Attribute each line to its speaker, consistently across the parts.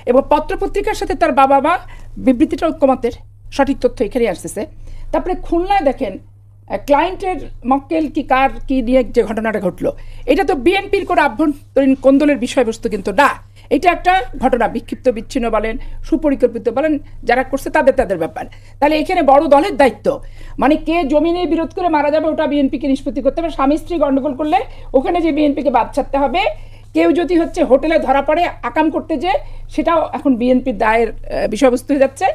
Speaker 1: এবং পত্রপত্রিকার সাথে তার বাবা মা বিবৃতিটা ঐক্যমতের, সঠিক তথ্য এখানে আসতেছে। তারপরে খুলনায় দেখেন ক্লায়েন্টের মক্কেল কি কার কি নিয়ে যে ঘটনাটা ঘটলো, এটা তো বিএনপির কোনো আভ্যন্তরীণ কোন্দলের বিষয়বস্তু কিন্তু না। এটা একটা ঘটনা, বিক্ষিপ্ত বিচ্ছিন্ন বলেন, সুপরিকল্পিত বলেন, যারা করছে তাদের ব্যাপার। তাহলে এখানে বড় দলের দায়িত্ব, মানে কে জমি নিয়ে বিরোধ করে মারা যাবে ওটা বিএনপিকে নিষ্পত্তি করতে হবে। স্বামী স্ত্রী গন্ডগোল করলে ওখানে যে বিএনপিকে বাদ ছাড়তে হবে। কেউ যদি হোটেলে ধরা পড়ে আকাম করতে যে, সেটাও এখন বিএনপির দায়ের বিষয়বস্তু হয়ে যাচ্ছে।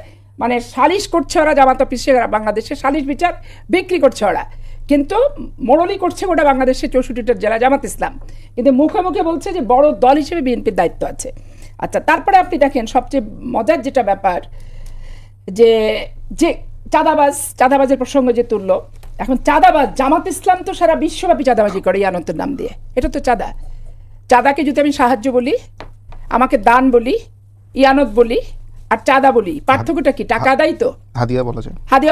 Speaker 1: মানে সালিশ করছে ওরা, জামাত অফিসে বাংলাদেশে সালিশ বিচার বিক্রি করছে ওরা, কিন্তু মোড়লই করছে গোটা বাংলাদেশের 64টা জেলা জামাত ইসলাম, কিন্তু মুখে মুখে বলছে যে বড় দল হিসেবে বিএনপির দায়িত্ব আছে। আচ্ছা, তারপরে আপনি দেখেন সবচেয়ে মজার যেটা ব্যাপার, যে যে চাঁদাবাজের প্রসঙ্গ যে তুলল, এখন চাঁদাবাজ জামাত ইসলাম তো সারা বিশ্বব্যাপী চাঁদাবাজি করে ইয়ানতের নাম দিয়ে। এটা তো চাঁদাকে যদি আমি সাহায্য বলি, আমাকে দান বলি, ইয়ানত বলি আর চাঁদা বলি, পার্থক্যটা কি? টাকা আদায় তো, হাদিয়া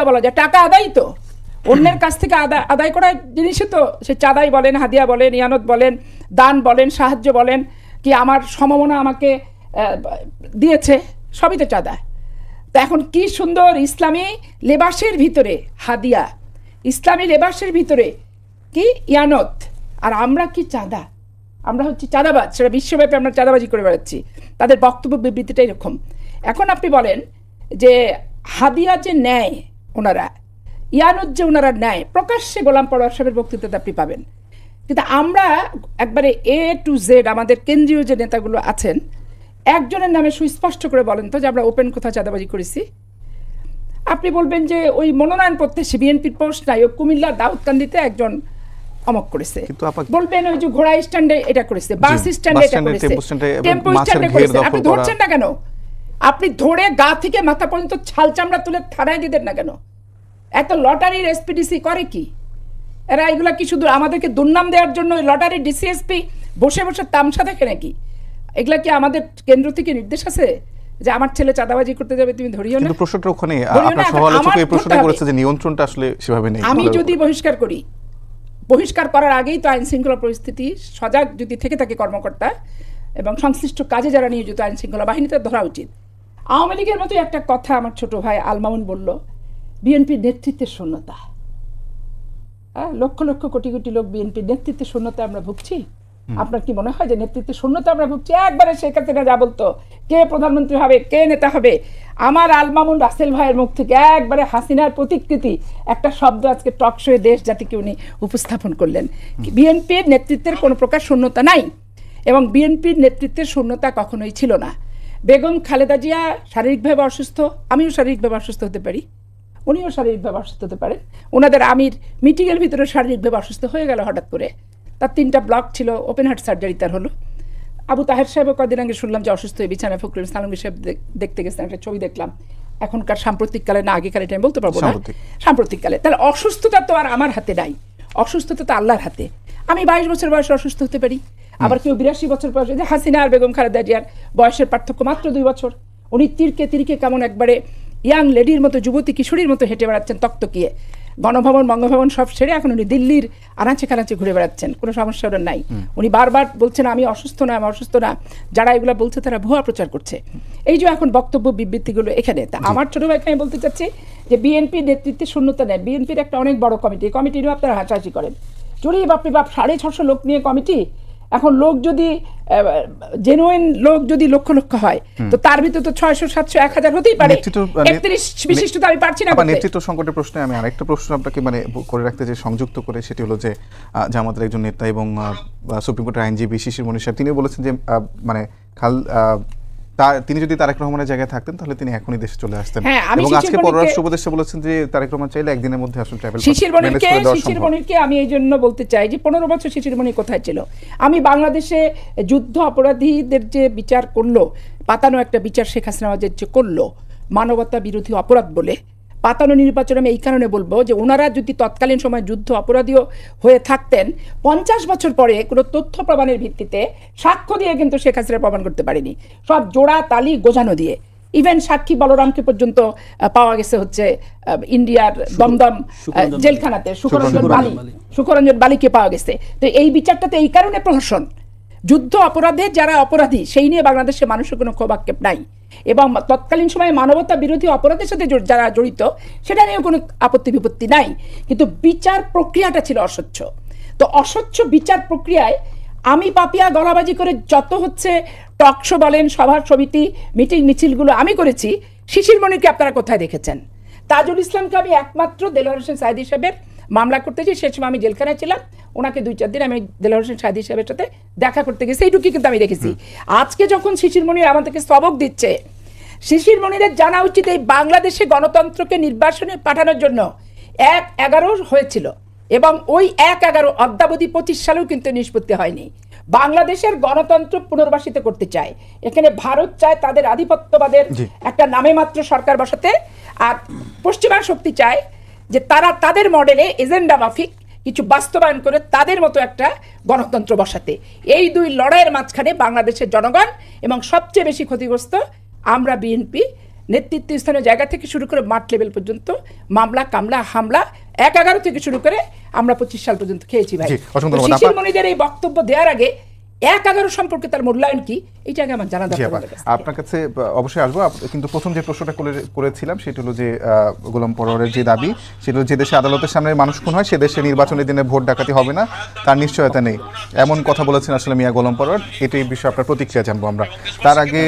Speaker 1: বলা যায়, টাকা আদায় তো, অন্যের কাছ থেকে আদায় করা জিনিসে তো সে চাঁদাই বলেন, হাদিয়া বলেন, ইয়ানত বলেন, দান বলেন, সাহায্য বলেন, কি আমার সমমনা আমাকে দিয়েছে, সবই তো চাঁদা। তো এখন কি সুন্দর ইসলামী লেবাসের ভিতরে হাদিয়া, ইসলামী লেবাসের ভিতরে কি ইয়ানত, আর আমরা কি চাঁদা, আমরা হচ্ছি চাঁদাবাজ। সেটা বিশ্বব্যাপী আমরা চাঁদাবাজি করে বেড়াচ্ছি। তাদের বক্তব্য বিবৃতিটা এরকম। এখন আপনি বলেন যে হাদিয়া যে নেয় ওনারা, ইয়ানুজ যে ওনারা নেয়, প্রকাশ্যে গোলাম পরোয়ার সাহেবের বক্তৃতাতে আপনি পাবেন। কিন্তু আমরা একবারে A to Z আমাদের কেন্দ্রীয় যে নেতাগুলো আছেন, একজনের নামে সুস্পষ্ট করে বলেন তো যে আমরা ওপেন কোথাও চাঁদাবাজি করেছি। আপনি বলবেন যে ওই মনোনয়ন প্রত্যাশী বিএনপির পোস্ট নাই, ও কুমিল্লা দাউদকান্দিতে একজন অমক করেছে, বলবেন ওই যে ঘোড়া স্ট্যান্ডে এটা করেছে, বাস স্ট্যান্ডে এটা করেছে, টেম্পো স্ট্যান্ডে করেছে। আপনি ধরছেন না কেন? আপনি ধরে গা থেকে মাথা পর্যন্ত ছাল চামড়া তুলে থানায় দিতেন না কেন? এত লটারির এসপিডিসি করে কি এরা? এগুলা কি শুধু আমাদেরকে দুর্নাম দেওয়ার জন্য ওই লটারির ডিসিএসপি বসে বসে তামসা দেখে নাকি? এগুলা কি আমাদের কেন্দ্র থেকে নির্দেশ আছে যে আমার ছেলে চাঁদাবাজি করতে যাবে, তুমি ধরিও না?
Speaker 2: কিন্তু প্রশ্নটা ওখানে আপনার সমালোচক এই প্রশ্নটা করেছে যে নিয়ন্ত্রণটা আসলে সেভাবে নেই।
Speaker 1: আমি যদি বহিষ্কার করি, বহিষ্কার করার আগেই তো আইন শৃঙ্খলা পরিস্থিতি সজাগ যদি থেকে থাকে কর্মকর্তা এবং সংশ্লিষ্ট কাজে যারা নিয়োজিত আইন শৃঙ্খলা বাহিনীতে ধরা উচিত। আওয়ামী লীগের মতো একটা কথা আমার ছোট ভাই আলমামুন বলল, বিএনপির নেতৃত্বের শূন্যতা। লক্ষ লক্ষ কোটি কোটি লোক বিএনপির নেতৃত্বের শূন্যতা আমরা ভুগছি। আপনার কি মনে হয় যে নেতৃত্বের শূন্যতা আমরা ভুগছি? একবারে শেখ হাসিনা যা বলতো, কে প্রধানমন্ত্রী হবে, কে নেতা হবে, আমার আলমামুন রাসেল ভাইয়ের মুখ থেকে একবারে হাসিনার প্রতিকৃতি একটা শব্দ আজকে টক শোয়ে দেশ জাতিকে উনি উপস্থাপন করলেন। বিএনপির নেতৃত্বের কোনো প্রকার শূন্যতা নাই, এবং বিএনপির নেতৃত্বের শূন্যতা কখনোই ছিল না। বেগম খালেদা জিয়া শারীরিকভাবে অসুস্থ, আমিও শারীরিকভাবে অসুস্থ হতে পারি, উনিও শারীরিকভাবে অসুস্থ হতে পারেন। ওনাদের আমির মিটিংয়ের ভিতরে শারীরিকভাবে অসুস্থ হয়ে গেল হঠাৎ করে, তার 3টা ব্লক ছিল, ওপেন হার্ট সার্জারি তার হলো। আবু তাহের সাহেবও কদিন আগে শুনলাম যে অসুস্থ হয়ে বিছানায়, ফখরুল ইসলাম সাহেব দেখতে গেছেন, একটা ছবি দেখলাম, এখনকার সাম্প্রতিককালে না আগেকার, এটা আমি বলতে পারবো না, সাম্প্রতিককালে। তাহলে অসুস্থতা তো আর আমার হাতে নাই, অসুস্থতা তো আল্লাহর হাতে। আমি 22 বছর বয়সে অসুস্থ হতে পারি, আবার কেউ 82 বছর বয়সে। যে হাসিনা আর বেগম খালেদা জিয়ার বয়সের পার্থক্য মাত্র 2 বছর। উনি তিরকে কেমন একবারে ইয়াং লেডির মতো, যুবতী কিশোরীর মতো হেঁটে বেড়াচ্ছেন তকতকিয়ে। গণভবন বঙ্গভবন সব ছেড়ে এখন উনি দিল্লির আনাচে কানাচে ঘুরে বেড়াচ্ছেন, কোনো সমস্যা ওনার নাই। উনি বারবার বলছেন আমি অসুস্থ না, আমি অসুস্থ না। যারা এগুলো বলছে তারা ভুয়া প্রচার করছে। এই যে এখন বক্তব্য বিবৃতিগুলো এখানে, তা আমার ছোট ভাইকে আমি বলতে চাচ্ছি যে বিএনপির নেতৃত্বে শূন্যতা নেই। বিএনপির একটা অনেক বড় কমিটি, কমিটি নিয়েও আপনারা হাসাহাসি করেন। চুরি বাপরে বাপ, 650 লোক নিয়ে কমিটি। এখন লোক যদি জেনুইন লোক যদি লক্ষ লক্ষ হয়, তো তার ভিতরে তো 600, 700, 1000 হতেই পারে। 31 বিশিষ্ট তো আমি পারছি না।
Speaker 2: নেতৃত্ব সংকটের প্রশ্নে আমি আরেকটা প্রশ্ন আপনাকে করে রাখতে যে সংযুক্ত করে, সেটি হলো যে আমাদের একজন নেতা এবং সুপ্রিম কোর্টের আইনজীবী শিশির মনির সাহেব, তিনি বলেছেন যে তিনি যদি তারেক রহমানের জায়গায় থাকতেন তাহলে তিনি এখনই দেশে চলে আসতেন। এবং আজকে পররাষ্ট্র উপদেষ্টা বলেছেন যে তারেক রহমান চাইলে একদিনের মধ্যে আসলে ট্রাভেল
Speaker 1: শিশির মনিরকে আমি এই জন্য বলতে চাই যে 15 বছর শিশির মনির কোথায় ছিল? আমি বাংলাদেশে যুদ্ধ অপরাধীদের যে বিচার করলো, পাতানো একটা বিচার শেখ হাসিনা যে করলো মানবতা বিরোধী অপরাধ বলে, পাতানো নির্বাচন আমি এই কারণে বলবো যে ওনারা যদি তৎকালীন সময় যুদ্ধ অপরাধীও হয়ে থাকতেন, 50 বছর পরে কোনো তথ্য প্রমাণের ভিত্তিতে সাক্ষ্য দিয়ে কিন্তু শেখ হাসিনা প্রমাণ করতে পারেনি, সব জোড়া তালি গোজানো দিয়ে। ইভেন সাক্ষী বলরামকে পর্যন্ত পাওয়া গেছে হচ্ছে ইন্ডিয়ার দমদম জেলখানাতে, সুখরঞ্জন বালিকে পাওয়া গেছে। তো এই বিচারটাতে এই কারণে প্রহসন, যুদ্ধ অপরাধে যারা অপরাধী সেই নিয়ে বাংলাদেশে মানুষের কোনো ক্ষোভ আক্ষেপ নাই, এবং তৎকালীন সময়ে মানবতা বিরোধী অপরাধের সাথে যারা জড়িত সেটা নিয়েও কোনো আপত্তি বিপত্তি নাই, কিন্তু বিচার প্রক্রিয়াটা ছিল অস্বচ্ছ। তো অস্বচ্ছ বিচার প্রক্রিয়ায় আমি পাপিয়া গলাবাজি করে যত হচ্ছে টকশো বলেন, সভা সমিতি, মিটিং মিছিলগুলো আমি করেছি, শিশির মনিরকে আপনারা কোথায় দেখেছেন? তাজুল ইসলামকে আমি একমাত্র দেলোয়ার হোসেন সাঈদী সাহেবের মামলা করতেছি, সে সময় আমি জেলখানায় ছিলাম, ওনাকে 2-4 দিন আমি দেলোয়ার হোসেন সাঈদী সাহেবের সাথে দেখা করতে গেছি, এইটুকুই কিন্তু আমি দেখেছি। আজকে যখন শিশির মনির আমাদেরকে সবক দিচ্ছে, শিশির মনিরের জানা উচিত এই বাংলাদেশে গণতন্ত্রকে নির্বাসনে পাঠানোর জন্য 1-11 হয়েছিল, এবং ওই 1-11 অদ্যাবধি 25 সালেও কিন্তু নিষ্পত্তি হয়নি। বাংলাদেশের গণতন্ত্র পুনর্বাসিত করতে চায়, এখানে ভারত চায় তাদের আধিপত্যবাদের একটা নামে মাত্র সরকার বসাতে, আর পশ্চিমা শক্তি চায় যে তারা তাদের মডেলে এজেন্ডা মাফিক কিছু বাস্তবায়ন করে তাদের মতো একটা গণতন্ত্র বসাতে। এই দুই লড়াইয়ের মাঝখানে বাংলাদেশের জনগণ এবং সবচেয়ে বেশি ক্ষতিগ্রস্ত আমরা বিএনপি নেতৃত্ব স্থানীয় জায়গা থেকে শুরু করে মাঠ লেভেল পর্যন্ত মামলা কামলা হামলা 1-11 থেকে শুরু করে আমরা 25 সাল পর্যন্ত খেয়েছি ভাই। শিশির মনিদের এই বক্তব্য দেওয়ার আগে 1-11 সম্পর্কে তার মূল্যায়ন কি, এইটা আগে আমার জানা দরকার।
Speaker 2: আপনার কাছে অবশ্যই আসবো, কিন্তু প্রথম যে প্রশ্নটা করেছিলাম সেটা হলো যে গোলাম পরোয়ারের যে দাবি, সেটা হলো যে দেশে আদালতের সামনে মানুষ খুন হয় সে দেশে নির্বাচনের দিনে ভোট ডাকাতি হবে না, তার নিশ্চয়তা নেই, এমন কথা বলেছেন আসলে মিয়া গোলাম পরোয়ার। এটাই বিষয়ে আপনার প্রতিক্রিয়া জানবো আমরা। তার আগে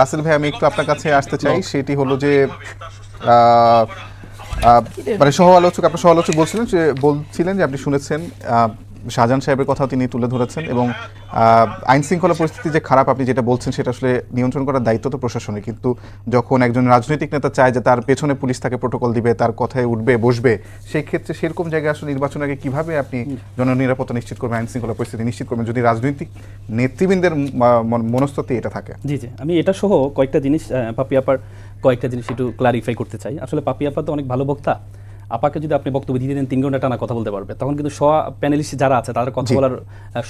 Speaker 2: রাসেল ভাই আমি একটু আপনার কাছে আসতে চাই, সেটি হলো যে মানে আপনার সহ আলোচক বলছিলেন যে আপনি শুনেছেন শাহজাহান সাহেবের কথা তিনি তুলে ধরেছেন, এবং আইন শৃঙ্খলা পরিস্থিতি যে খারাপ আপনি যেটা বলছেন সেটা আসলে নিয়ন্ত্রণ করার দায়িত্ব তো প্রশাসনের, কিন্তু যখন একজন রাজনৈতিক নেতা চায় যে তার পেছনে পুলিশ তাকে প্রোটোকল দিবে, তার কথায় উঠবে বসবে, সেই ক্ষেত্রে সেরকম জায়গায় আসলে নির্বাচনের আগে কীভাবে আপনি জননিরাপত্তা নিশ্চিত করবেন, আইন শৃঙ্খলা পরিস্থিতি নিশ্চিত করবেন যদি রাজনৈতিক নেতৃবৃন্দের মনস্তত্ত্বে এটা থাকে?
Speaker 3: জি আমি এটা সহ কয়েকটা জিনিস পাপি আপার কয়েকটা জিনিস একটু ক্লারিফাই করতে চাই। আসলে পাপি আপা তো অনেক ভালো বক্তা, আপাকে যদি আপনি বক্তব্য দিয়ে দেন 3 ঘন্টা টানা কথা বলতে পারবে, তখন কিন্তু প্যানেলিস্ট যারা আছে তাদের কথা বলার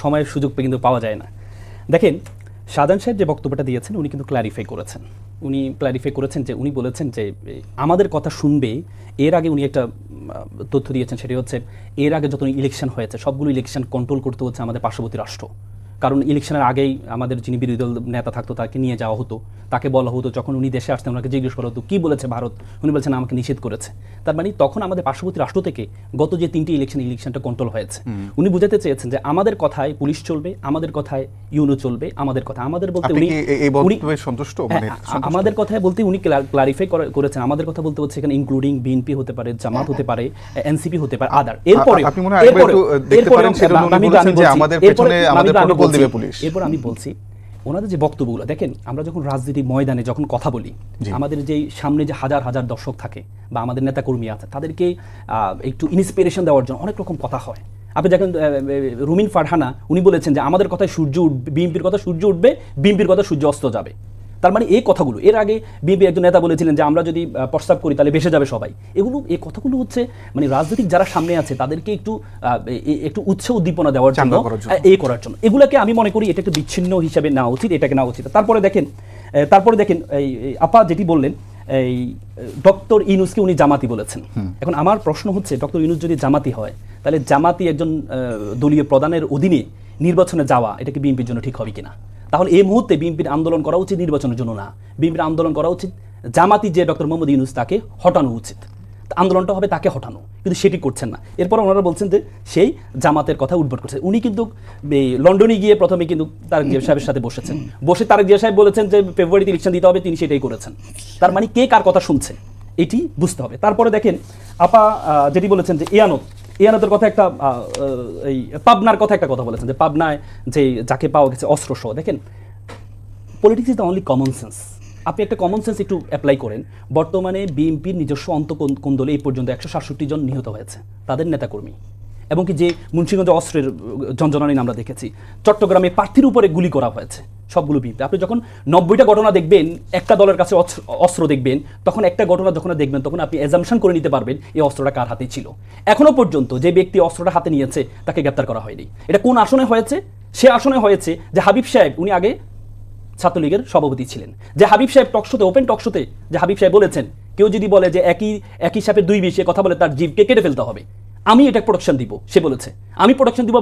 Speaker 3: সময়ের সুযোগ কিন্তু পাওয়া যায় না। দেখেন শাহজাহান সাহেব যে বক্তব্যটা দিয়েছেন উনি কিন্তু ক্লারিফাই করেছেন যে উনি বলেছেন যে আমাদের কথা শুনবে। এর আগে উনি একটা তথ্য দিয়েছেন, সেটি হচ্ছে এর আগে যত ইলেকশন হয়েছে সবগুলো ইলেকশন কন্ট্রোল করতে হচ্ছে আমাদের পার্শ্ববর্তী রাষ্ট্র, কারণ ইলেকশনের আগেই আমাদের যিনি বিরোধী দল নেতা থাকতো তাকে নিয়ে যাওয়া হতো, তাকে বলা হতো, যখন উনি দেশে আসতেন ওনাকে জিজ্ঞেস করা হতো কী বলেছে ভারত, উনি বলছেন আমাকে নিষেধ করেছে। তার মানে তখন আমাদের পার্শ্ববর্তী রাষ্ট্র থেকে গত যে 3টি ইলেকশনটা কন্ট্রোল হয়েছে। উনি বুঝাতে চেয়েছেন যে আমাদের কথায় পুলিশ চলবে, আমাদের কথায় ইউনো চলবে, আমাদের কথা আমাদের বলতে আমাদের কথায় বলতে উনি ক্লারিফাই করেছেন। আমাদের কথা বলতে হচ্ছে এখানে ইনক্লুডিং বিএনপি হতে পারে, জামাত হতে পারে, এনসিপি হতে পারে, আদার। এরপর আমি বলছি ওনাদের যে বক্তব্যগুলো দেখেন, আমরা যখন রাজনীতি ময়দানে যখন কথা বলি, আমাদের যে সামনে যে হাজার হাজার দর্শক থাকে বা আমাদের নেতাকর্মী আছে তাদেরকে একটু ইন্সপিরেশন দেওয়ার জন্য অনেক রকম কথা হয়। আপনি দেখেন রুমিন ফারহানা উনি বলেছেন যে আমাদের কথায় সূর্য উঠবে, বিএনপির কথা সূর্য উঠবে, বিএনপির কথা সূর্য অস্ত যাবে। তার মানে এই কথাগুলো এর আগে বিএনপি একজন নেতা বলেছিলেন যে আমরা যদি প্রস্তাব করি তাহলে ভেসে যাবে সবাই। এই কথাগুলো হচ্ছে মানে রাজনৈতিক যারা সামনে আছে তাদেরকে একটু উৎসাহ উদ্দীপনা দেওয়ার জন্য করার জন্য এগুলোকে আমি মনে করি এটা একটু বিচ্ছিন্ন হিসাবে নেওয়া উচিত, এটাকে নেওয়া উচিত। তারপরে দেখেন এই আপা যেটি বললেন এই ডক্টর ইউনূসকে উনি জামাতি বলেছেন। এখন আমার প্রশ্ন হচ্ছে ডক্টর ইউনূস যদি জামাতি হয় তাহলে জামাতি একজন দলীয় প্রধানের অধীনে নির্বাচনে যাওয়া এটা কি বিএনপির জন্য ঠিক হবে কিনা? তাহলে এই মুহূর্তে বিএনপির আন্দোলন করা উচিত নির্বাচনের জন্য না, বিএনপির আন্দোলন করা উচিত জামাতি যে ডক্টর মোহাম্মদ ইউনূস তাকে হটানো উচিত, আন্দোলনটা হবে তাকে হটানো, কিন্তু সেটি করছেন না। এরপর ওনারা বলছেন যে সেই জামাতের কথা উদ্ভট করছে। উনি কিন্তু লন্ডনে গিয়ে প্রথমে কিন্তু তারেক জিয়া সাহেবের সাথে বসে তারেক জিয়া সাহেব বলেছেন যে ফেব্রুয়ারিতে ইলেকশন দিতে হবে, তিনি সেটাই করেছেন। তার মানে কে কার কথা শুনছে এটি বুঝতে হবে। তারপরে দেখেন আপা যেটি বলেছেন যে ইয়ানতের কথা একটা এই পাবনার কথা একটা কথা বলেছেন যে পাবনায় যে যাকে পাওয়া গেছে অস্ত্রসহ। দেখেন politics is the only common sense. আপনি একটা কমন সেন্স একটু অ্যাপ্লাই করেন। বর্তমানে বিএনপির নিজস্ব অন্তঃকোন্দলে এই পর্যন্ত 167 জন নিহত হয়েছে তাদের নেতাকর্মী, এবং কি যে মুন্সিগঞ্জে অস্ত্রের জঞ্জনানি আমরা দেখেছি, চট্টগ্রামে প্রার্থীর উপরে গুলি করা হয়েছে, সবগুলো বিএনপি। আপনি যখন 90টা ঘটনা দেখবেন, একটা দলের কাছে অস্ত্র দেখবেন, তখন একটা ঘটনা যখন দেখবেন তখন আপনি অ্যাজাম্পশন করে নিতে পারবেন এই অস্ত্রটা কার হাতে ছিল। এখনো পর্যন্ত যে ব্যক্তি অস্ত্রটা হাতে নিয়েছে তাকে গ্রেপ্তার করা হয়নি। এটা কোন আসনে হয়েছে? সে আসনে হয়েছে যে হাবিব সাহেব, উনি আগে ছাত্রলীগের সভাপতি ছিলেন, যে হাবিব সাহেব টকশোতে, ওপেন টকশোতে যে হাবিব সাহেব বলেছেন কেউ যদি বলে যে একই সাপে 2 বিষ কথা বলে তার জিভকে কেটে ফেলতে হবে, আমি এটা প্রোটেকশন দিব। সে বলেছে আমি প্রোটেকশন দিব,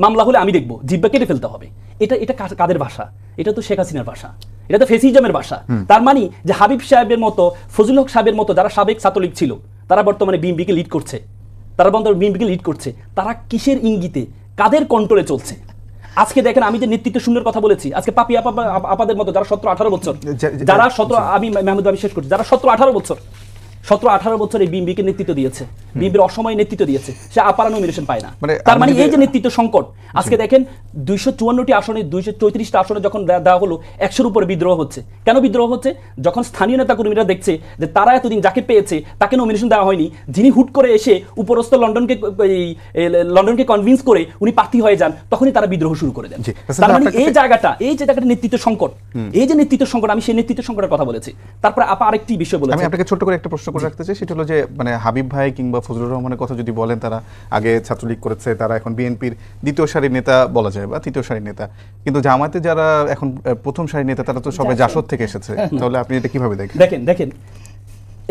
Speaker 3: মামলা হলে আমি দেখবো, জিভকে কেটে ফেলতে হবে। এটা এটা কাদের ভাষা? এটা তো শেখ হাসিনার ভাষা, এটা তো ফেসিজমের ভাষা। তার মানে যে হাবিব সাহেবের মতো, ফজলুল হক সাহেবের মতো যারা সাবেক ছাত্রলীগ ছিল, তারা বর্তমানে বিএনপিকে লিড করছে, তারা কিসের ইঙ্গিতে, কাদের কন্ট্রোলে চলছে? আজকে দেখেন, আমি যে নেতৃত্ব শূন্যের কথা বলেছি, আজকে পাপি আপাদের মতো যারা 17-18 বছর, যারা 17, আমি মাহমুদ আমি শেষ করছি, যারা 17-18 বছর এই বিএনপিকে নেতৃত্ব দিয়েছে, বিএনপির অসময়ে নেতৃত্ব দিয়েছে, সে আপারা নমিনেশন পায় না। তার মানে এই যে নেতৃত্ব সংকট, আজকে দেখেন 254টি আসনে 234টা আসনে যখন দেওয়া হলো, 100-র উপরে বিদ্রোহ হচ্ছে। কেন বিদ্রোহ হচ্ছে? যখন স্থানীয় নেতাকর্মীরা দেখছে যে তারা এতদিন যাকে পেয়েছে তাকে নমিনেশন দেওয়া হয়নি, যিনি হুট করে এসে উপরস্থ লন্ডনকে কনভিন্স করে উনি প্রার্থী হয়ে যান, তখনই তারা বিদ্রোহ শুরু করে দেন। তার মানে এই জায়গাটা নেতৃত্ব সংকট, এই যে নেতৃত্ব সংকট, আমি সেই নেতৃত্ব সংকটের কথা বলেছি। তারপরে আপা আরেকটি বিষয় বলেছি,
Speaker 2: আমি আপনাকে ছোট করে একটা প্রশ্ন করে রাখতে চাই, সেটা হলো যে মানে হাবিব ভাই কিংবা ফজলুর রহমানের কথা যদি বলেন, তারা আগে ছাত্রলীগ করেছে, তারা এখন বিএনপির দ্বিতীয় সারির নেতা বলা যায় বা তৃতীয় সারির নেতা, কিন্তু জামাতে যারা এখন প্রথম সারির নেতা তারা তো সবাই জাসদ থেকে এসেছে, তাহলে আপনি এটা কিভাবে দেখেন?
Speaker 3: দেখেন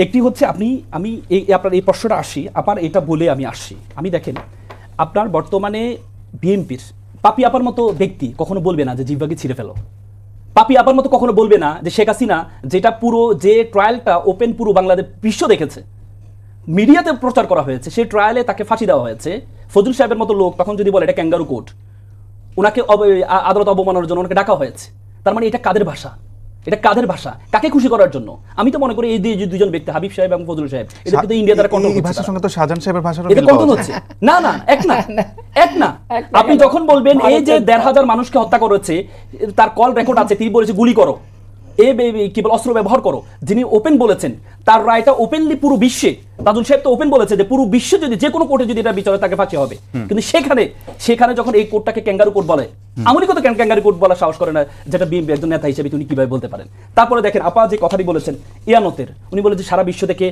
Speaker 3: একটি হচ্ছে আমি আপনার এই প্রশ্নটা আসি, আপনার এটা বলে আমি আসছি। আমি দেখেন, আপনার বর্তমানে বিএনপির পাপি আপার মতো ব্যক্তি কখনো বলবে না যে জিহ্বাকে ছিঁড়ে ফেলো। পাপি আপার মতো কখনো বলবে না যে শেখ হাসিনা যেটা পুরো যে ট্রায়ালটা ওপেন পুরো বাংলাদেশ বিশ্ব দেখেছে, মিডিয়াতে প্রচার করা হয়েছে, সেই ট্রায়ালে তাকে ফাঁসি দেওয়া হয়েছে। ফজল সাহেবের মতো লোক তখন যদি বলে এটা ক্যাঙ্গারু কোর্ট, ওনাকে আদালত অবমাননার জন্য ওনাকে ডাকা হয়েছে। তার মানে এটা কাদের ভাষা? এটা কাদের ভাষা? কাকে খুশি করার জন্য? আমি তো মনে করি এই দুজন ব্যক্তি, হাবিব সাহেব এবং ফজল সাহেব, এটা কিন্তু ইন্ডিয়া দ্বারা কন্ট্রোল হচ্ছে। ভাষার
Speaker 2: সঙ্গে তো শাহজাহান সাহেবের ভাষারও
Speaker 3: এটা কন্ট্রোল হচ্ছে। না এক না। আপনি যখন বলবেন এই যে 1,500 মানুষকে হত্যা করেছে, তার কল রেকর্ড আছে, তিনি বলেছে গুলি করো, কি বল অস্ত্র ব্যবহার করো, যিনি ওপেন বলেছেন, তার রায়টা ওপেনলি পুরো বিশ্বে, তাজুল সাহেব তো ওপেন বলেছে যে পুরো বিশ্বে যদি যে কোনো কোর্টে যদি এটা বিচারে তাকে ফাঁসি হবে। কিন্তু সেখানে যখন এই কোর্টটাকে ক্যাঙ্গারু কোর্ট বলে, আমলি কত ক্যাঙ্গারু কোর্ট বলার সাহস করে না, যেটা বিএনপি একজন নেতা হিসেবে উনি কিভাবে বলতে পারেন? তারপরে দেখেন আপা যে কথাটি বলেছেন ইয়ানতের, উনি বলেছেন সারা বিশ্ব থেকে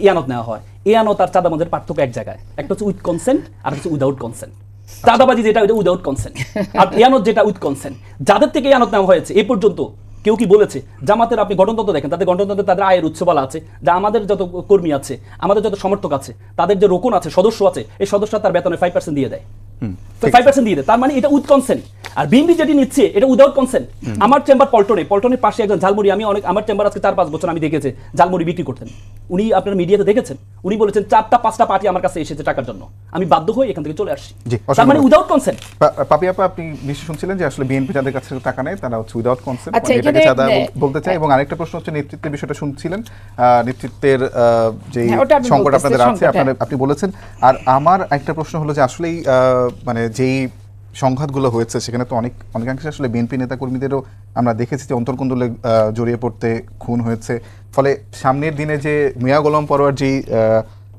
Speaker 3: ইয়ানত নেওয়া হয়। ইয়ানত আর চাঁদাবাজের পার্থক্য এক জায়গায়, একটা হচ্ছে উইথ কনসেন্ট আর হচ্ছে উইদাউট কনসেন্ট। চাঁদাবাজি যেটা ওইটা উইদাউট কনসেন্ট, আর ইয়ানত যেটা উইথ কনসেন্ট। যাদের থেকে ইয়ানত নেওয়া হয়েছে এ পর্যন্ত কেউ কি বলেছে? জামাতের আপনি গঠনতন্ত্র দেখেন, তাদের গঠনতন্ত্রে তাদের আয়ের উৎস বলা আছে, যা আমাদের যত কর্মী আছে, আমাদের যত সমর্থক আছে, তাদের যে রোকন আছে, সদস্য আছে, এই সদস্য তার বেতনে 5% দিয়ে দেয়, 5% দিয়ে দেয়। তার মানে এটা উইথ কনসেন্ট। আর বিএনপি যেটি নিচ্ছে এটা উইদাউট কনসেন্ট। আমার চেম্বার পল্টনের পাশে একজন ঝালমুড়ি, আমার চেম্বার আজকে 4-5 বছর আমি দেখেছি ঝালমুড়ি বিক্রি করতেন, উনি আপনার মিডিয়াতে দেখেছেন, উনি বলেছেন 4টা-5টা পার্টি আমার কাছে এসেছে টাকার জন্য, আমি বাধ্য হয়ে এখান থেকে চলে আসছি। তার মানে উইদাউট কনসেন্ট।
Speaker 2: পাপি আপা, আপনি নিশ্চয় শুনছিলেন যে আসলে বিএনপি যাদের কাছে টাকা নেয় তারা হচ্ছে উইদাউট কনসেন্ট, এটাকে চাঁদা বলতে চাই। এবং আরেকটা প্রশ্ন হচ্ছে নেতৃত্বের বিষয়টা শুনছিলেন, নেতৃত্বের যে সংকট আপনাদের আছে আপনি বলেছেন। আর আমার একটা প্রশ্ন হলো যে আসলেই মানে যেই সংঘাতগুলো হয়েছে সেখানে তো অনেকাংশে আসলে বিএনপি নেতা কর্মীদেরও আমরা দেখেছি যে অন্তর্কন্দলে জড়িয়ে পড়তে খুন হয়েছে। ফলে সামনের দিনে যে মিয়া গোলাম পরোয়ার যেই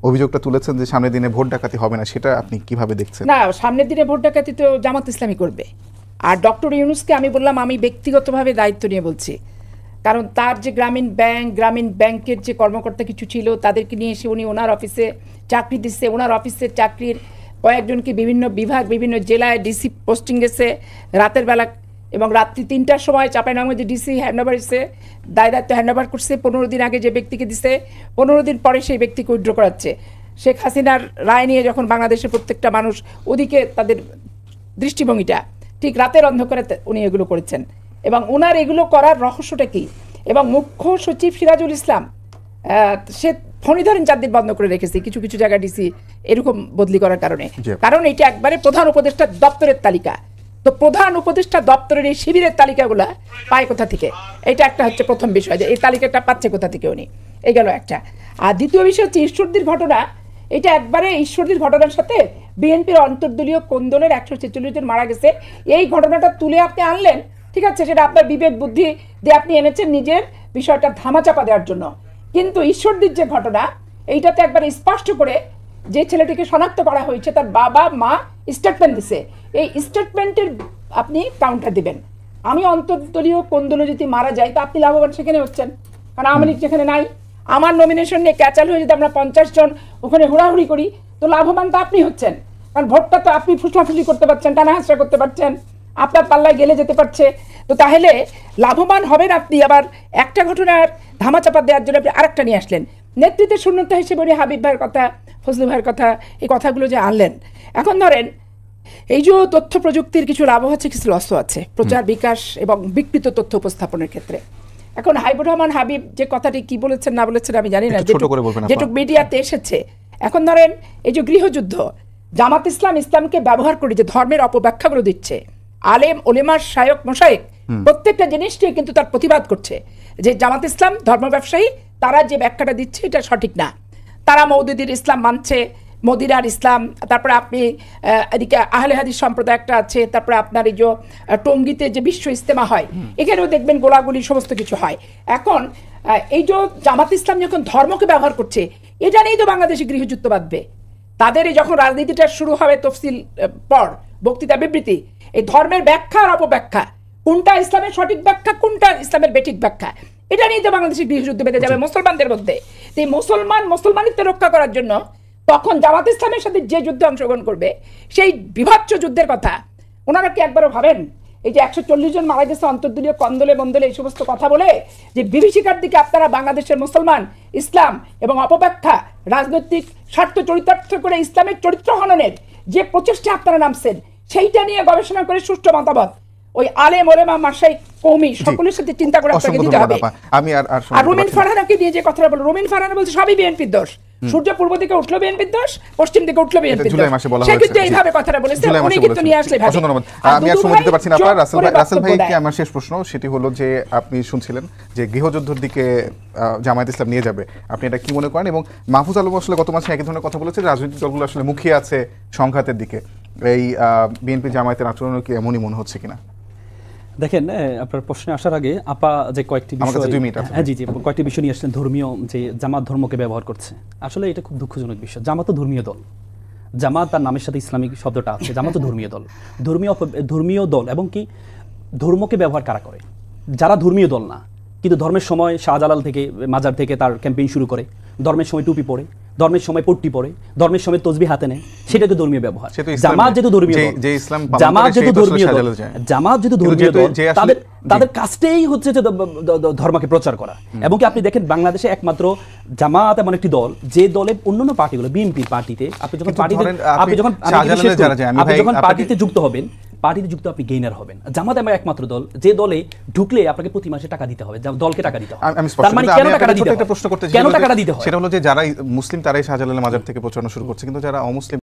Speaker 2: অভিযোগটা তুলেছেন যে সামনের দিনে ভোট ডাকাতি হবে না, সেটা আপনি কিভাবে দেখছেন?
Speaker 1: না, সামনের দিনে ভোট ডাকাতি তো জামাত ইসলামী করবে। আর ডক্টর ইউনূসকে আমি বললাম, আমি ব্যক্তিগতভাবে দায়িত্ব নিয়ে বলছি, কারণ তার যে গ্রামীণ ব্যাংকের যে কর্মকর্তা কিছু ছিল তাদেরকে নিয়ে এসে উনি ওনার অফিসে চাকরি দিচ্ছে, ওনার অফিসের চাকরির কয়েকজনকে বিভিন্ন বিভাগ বিভিন্ন জেলায় ডিসি পোস্টিং গেছে রাতের বেলা, এবং রাত্রি 3টার সময় চাঁপাইনবাবগঞ্জে ডিসি হ্যান্ডওভার এসে দায়িত্ব হ্যান্ডওভার করছে। 15 দিন আগে যে ব্যক্তিকে দিছে 15 দিন পরে সেই ব্যক্তিকে উইথড্র করাচ্ছে। শেখ হাসিনার রায় নিয়ে যখন বাংলাদেশের প্রত্যেকটা মানুষ ওদিকে তাদের দৃষ্টিভঙ্গিটা, ঠিক রাতের অন্ধকারে উনি এগুলো করেছেন। এবং ওনার এগুলো করার রহস্যটা কি? এবং মুখ্য সচিব সিরাজুল ইসলাম সে ফণিধরেন 4 দিন বন্ধ করে রেখেছে কিছু কিছু জায়গায় ডিসি এরকম বদলি করার কারণে, কারণ এটা একবারে প্রধান উপদেষ্টা দপ্তরের তালিকা। তো প্রধান উপদেষ্টা দপ্তরের এই শিবিরের তালিকাগুলা পায় কোথা থেকে? এটা একটা হচ্ছে প্রথম বিষয়, যে এই তালিকাটা পাচ্ছে কোথা থেকে উনি। এই গেল একটা। আর দ্বিতীয় বিষয় হচ্ছে ঈশ্বরদীর ঘটনা। এটা একবারে ঈশ্বরদীর ঘটনার সাথে বিএনপির অন্তর্দলীয় কোন্দলের 146 জন মারা গেছে এই ঘটনাটা তুলে আপনি আনলেন, ঠিক আছে, সেটা আপনার বিবেক বুদ্ধি দিয়ে আপনি এনেছেন নিজের বিষয়টা ধামাচাপা দেওয়ার জন্য। কিন্তু ঈশ্বরদীর যে ঘটনা, এইটাতে একবার স্পষ্ট করে যে ছেলেটিকে শনাক্ত করা হয়েছে তার বাবা মা স্টেটমেন্ট দিছে, এই স্টেটমেন্টের আপনি কাউন্টার দিবেন। আমি অন্তর্দলীয় কোন্দলে যদি মারা যাই তো আপনি লাভবান সেখানে হচ্ছেন, কারণ আওয়ামী লীগ যেখানে নাই। আমার নমিনেশন নিয়ে ক্যাচাল হয়ে যদি আমরা 50 জন ওখানে হুড়াহুড়ি করি তো লাভবান তো আপনি হচ্ছেন, কারণ ভোটটা তো আপনি ফুসলাফুসলি করতে পারছেন, টানা হাসরা করতে পারছেন, আপনার পাল্লায় গেলে যেতে পারছে। তো তাহলে লাভবান হবেন আপনি। আবার একটা ঘটনার ধামাচাপা দেওয়ার জন্য আপনি আরেকটা নিয়ে আসলেন। নেতৃত্বের শূন্যতা হিসেবে উনি হাবিব ভাইয়ের কথা, ফজলু ভাইয়ের কথা, এই কথাগুলো যে আনলেন। এখন ধরেন এই যে তথ্য প্রযুক্তির কিছু লাভ আছে, কিছু লসও আছে প্রচার বিকাশ এবং বিকৃত তথ্য উপস্থাপনের ক্ষেত্রে। এখন হাবিবুর রহমান হাবিব যে কথাটি কি বলেছেন না বলেছেন আমি জানি না, যেটুকু মিডিয়াতে এসেছে। এখন ধরেন এই যে গৃহযুদ্ধ, জামাত ইসলামকে ব্যবহার করে যে ধর্মের অপব্যাখ্যাগুলো দিচ্ছে, আলেম ওলেমার শায়ক মশায়েক প্রত্যেকটা জিনিসটি কিন্তু তার প্রতিবাদ করছে যে জামাত ইসলাম ধর্ম ব্যবসায়ী, তারা যে ব্যাখ্যাটা দিচ্ছে এটা সঠিক না। তারা মওদুদির ইসলাম মানছে, মদিরার ইসলাম, তারপরে আপনি এদিকে আহলে হাদিস সম্প্রদায় একটা আছে, তারপরে আপনার এই যে টঙ্গীতে যে বিশ্ব ইজতেমা হয়, এখানেও দেখবেন গোলাগুলি সমস্ত কিছু হয়। এখন এই যে জামাত ইসলাম যখন ধর্মকে ব্যবহার করছে, এটা নিয়েই তো বাংলাদেশে গৃহযুদ্ধ বাঁধবে। তাদের যখন রাজনীতিটা শুরু হবে তফসিল পর বক্তৃতা বিবৃতি, এই ধর্মের ব্যাখ্যা আর অপব্যাখ্যা, কোনটা ইসলামের সঠিক ব্যাখ্যা, কোনটা ইসলামের বেঠিক ব্যাখ্যা, এটা নিয়ে তো বাংলাদেশে গৃহযুদ্ধ বেঁধে যাবে মুসলমানদের মধ্যে। এই মুসলমানিত্ব রক্ষা করার জন্য তখন জামাত ইসলামের সাথে যে যুদ্ধে অংশগ্রহণ করবে, সেই বিভৎস যুদ্ধের কথা ওনারা কি একবারও ভাবেন? এই যে 140 জন মারা গেছে অন্তর্দলীয় কন্দলে বন্দলে, এই সমস্ত কথা বলে যে বিভীষিকার দিকে আপনারা বাংলাদেশের মুসলমান, ইসলাম এবং অপব্যাখ্যা, রাজনৈতিক স্বার্থ চরিতার্থ করে ইসলামের চরিত্র হননের যে প্রচেষ্টা আপনারা নামছেন, সেইটা নিয়ে গবেষণা করে সুষ্ঠু মতামত ওই আলেম ওলেমা মাশাইখ কওমি সকলের সাথে চিন্তা করে আপনাকে দিতে হবে। আর রুমিন ফারহানাকে নিয়ে যে কথাটা বলো, রুমিন ফারহানা বলছে সবই বিএনপির দোষ, সূর্য পূর্ব দিকে উঠলো বিএনপির দোষ, পশ্চিম দিকে উঠলো বিএনপির দোষ। সে কিন্তু এইভাবে কথাটা বলেছে, উনি কিন্তু নিয়ে আসলে ভাবে।
Speaker 2: আমি আর সময় দিতে পারছি না আপনার। রাসেল ভাইকে আমার শেষ প্রশ্ন, সেটি হলো যে আপনি শুনছিলেন যে গৃহযুদ্ধের দিকে জামায়াত ইসলাম নিয়ে যাবে, আপনি এটা কি মনে করেন? এবং মাহফুজ আলম আসলে গত মাসে একই ধরনের কথা বলেছে, রাজনৈতিক দলগুলো আসলে মুখিয়ে আছে সংঘাতের দিকে, এই বিএনপি জামায়াতের আচরণও কি এমনই মনে হচ্ছে কিনা?
Speaker 3: দেখেন, আপনার প্রশ্নে আসার আগে আপা যে কয়েকটি বিষয় নিয়ে আসছেন, ধর্মীয় যে জামাত ধর্মকে ব্যবহার করছে, আসলে এটা খুব দুঃখজনক বিষয়। জামাত তো ধর্মীয় দল, জামাত তার নামের সাথে ইসলামিক শব্দটা আছে, জামাত তো ধর্মীয় দল। ধর্মীয় দল এবং কি ধর্মকে ব্যবহার কারা করে? যারা ধর্মীয় দল না, কিন্তু ধর্মের সময় শাহজালাল থেকে মাজার থেকে তার ক্যাম্পেইন শুরু করে, ধর্মের সময় টুপি পরে, ধর্মের সময় পট্টি পরে, ধর্মের সময় তসবিহ হাতে নেয়, সেটা তো ধর্মীয় ব্যবহার। জামাত যেহেতু ধর্মীয় দল, জামাত যেহেতু ধর্মীয় দল, তাদের কাজটাই হচ্ছে যে ধর্মকে প্রচার করা। এবং কি আপনি দেখেন বাংলাদেশে একমাত্র জামাত এমন একটি দল, যে দলে অন্যান্য পার্টিগুলো, বিএনপির পার্টিতে আপনি যখন পার্টিতে যুক্ত হবেন, পার্টিতে যুক্ত আপনি গেইনার হবেন। জামাত এমন একমাত্র দল যে দলে ঢুকলে আপনাকে প্রতি মাসে টাকা দিতে হবে, দলকে টাকা দিতে হবে। তার মানে কেন টাকা দিতে হবে? কেন টাকা দিতে হবে?
Speaker 2: সেটা হলো যে যারা মুসলিম তারাই শাহজালালের মাজার থেকে প্রচারণা শুরু করছে, কিন্তু যারা অমুসলিম